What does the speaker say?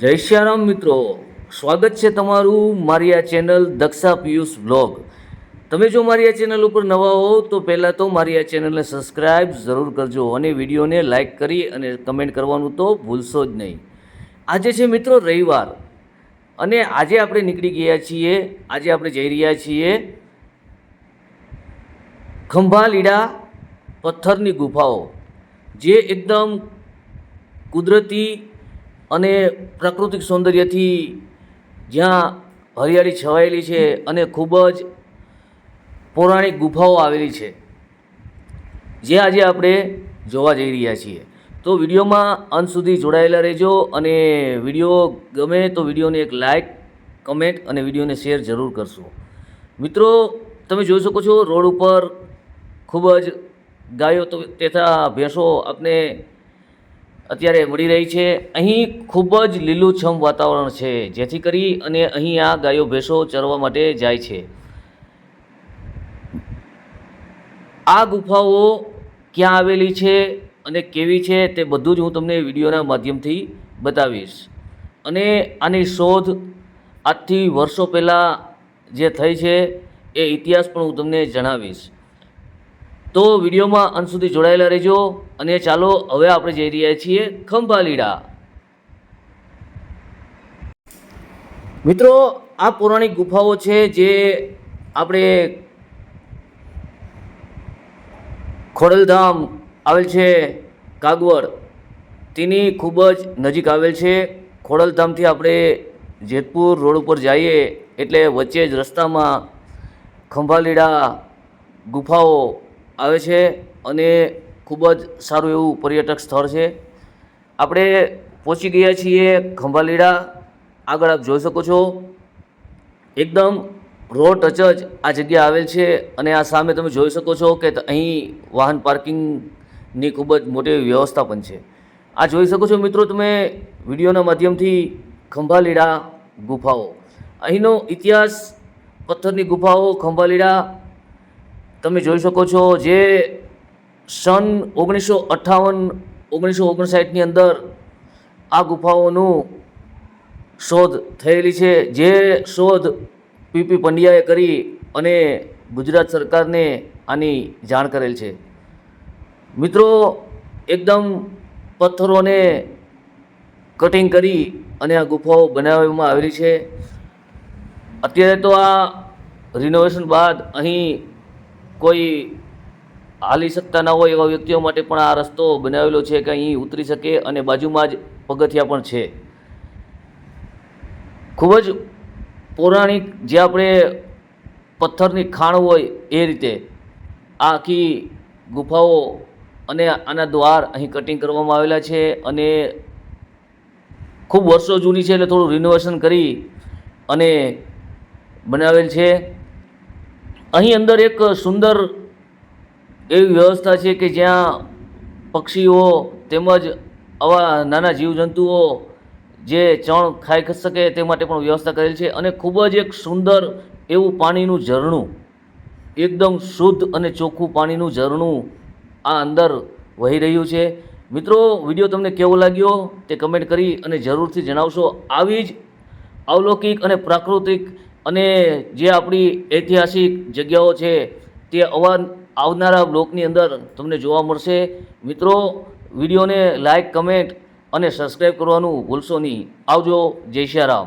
જય શ્યારામ મિત્રો, સ્વાગત છે તમારું મારી આ ચેનલ દક્ષા પિયુષ બ્લોગ. તમે જો મારી આ ચેનલ ઉપર નવા હો તો પહેલાં તો મારી આ ચેનલને સબસ્ક્રાઈબ જરૂર કરજો અને વિડીયોને લાઇક કરી અને કમેન્ટ કરવાનું તો ભૂલશો જ નહીં. આજે છે મિત્રો રવિવાર અને આજે આપણે નીકળી ગયા છીએ. આજે આપણે જઈ રહ્યા છીએ ખંભાલીડા પથ્થરની ગુફાઓ, જે એકદમ કુદરતી અને પ્રાકૃતિક સૌંદર્યથી જ્યાં હરિયાળી છવાયેલી છે અને ખૂબ જ પૌરાણિક ગુફાઓ આવેલી છે, જે આજે આપણે જોવા જઈ રહ્યા છીએ. તો વિડીયોમાં અંત સુધી જોડાયેલા રહેજો અને વિડીયો ગમે તો વિડીયોને એક લાઇક, કમેન્ટ અને વિડીયોને શેર જરૂર કરશો. મિત્રો, તમે જોઈ શકો છો રોડ ઉપર ખૂબ જ ગાયો તથા ભેંસો આપને અત્યારે મળી રહી છે. અહીં ખૂબ જ લીલુંછમ વાતાવરણ છે, જેથી કરી અને અહીં આ ગાયો ભેંસો ચરવા માટે જાય છે. આ ગુફાઓ ક્યાં આવેલી છે અને કેવી છે તે બધું જ હું તમને વિડીયોના માધ્યમથી બતાવીશ. અને આની શોધ આજથી વર્ષો પહેલાં જે થઈ છે એ ઇતિહાસ પણ હું તમને જણાવીશ. તો વિડીયોમાં અંત સુધી જોડાયેલા રહેજો અને ચાલો હવે આપણે જઈ રહ્યા છીએ ખંભાલીડા. મિત્રો, આ પૌરાણિક ગુફાઓ છે જે આપણે ખોડલધામ આવેલ છે કાગવડ, તેની ખૂબ જ નજીક આવેલ છે. ખોડલધામથી આપણે જેતપુર રોડ ઉપર જઈએ એટલે વચ્ચે જ રસ્તામાં ખંભાલીડા ગુફાઓ આવે છે અને ખૂબ જ સારું એવું પર્યટક સ્થળ છે. આપણે પહોંચી ગયા છીએ ખંભાલીડા. આગળ આપ જોઈ શકો છો એકદમ રોડ ટચ જ આ જગ્યા આવેલ છે અને આ સામે તમે જોઈ શકો છો કે અહીં વાહન પાર્કિંગની ખૂબ જ મોટી વ્યવસ્થા પણ છે. આ જોઈ શકો છો મિત્રો તમે વિડીયોના માધ્યમથી ખંભાલીડા ગુફાઓ. અહીંનો ઇતિહાસ, પથ્થરની ગુફાઓ ખંભાલીડા તમે જોઈ શકો છો, જે સન 1958-1959ની અંદર આ ગુફાઓનું શોધ થયેલી છે, જે શોધ પીપી પંડ્યાએ કરી અને ગુજરાત સરકારને આની જાણ કરેલ છે. મિત્રો, એકદમ પથ્થરોને કટિંગ કરી અને આ ગુફાઓ બનાવવામાં આવેલી છે. અત્યારે તો આ રિનોવેશન બાદ અહીં કોઈ હાલી શકતા ના હોય એવા વ્યક્તિઓ માટે પણ આ રસ્તો બનાવેલો છે કે અહીં ઉતરી શકે અને બાજુમાં જ પગથિયા પણ છે. ખૂબ જ પૌરાણિક, જે આપણે પથ્થરની ખાણ હોય એ રીતે આ આખી ગુફાઓ અને આના દ્વાર અહીં કટિંગ કરવામાં આવેલા છે અને ખૂબ વર્ષો જૂની છે એટલે થોડું રિનોવેશન કરી અને બનાવેલ છે. અહીં અંદર એક સુંદર એવી વ્યવસ્થા છે કે જ્યાં પક્ષીઓ તેમજ આવા નાના જીવજંતુઓ જે ચણ ખાઈ શકે તે માટે પણ વ્યવસ્થા કરેલ છે. અને ખૂબ જ એક સુંદર એવું પાણીનું ઝરણું, એકદમ શુદ્ધ અને ચોખ્ખું પાણીનું ઝરણું આ અંદર વહી રહ્યું છે. મિત્રો, વિડીયો તમને કેવો લાગ્યો તે કમેન્ટ કરી અને જરૂરથી જણાવશો. આવી જ અલૌકિક અને પ્રાકૃતિક અને જે આપણી ઐતિહાસિક જગ્યાઓ છે તે આવનારા બ્લોગની અંદર તમને જોવા મળશે. મિત્રો, વિડીયોને લાઇક, કમેન્ટ અને સબસ્ક્રાઈબ કરવાનું ભૂલશો નહીં. આવજો. જય શ્રી રામ.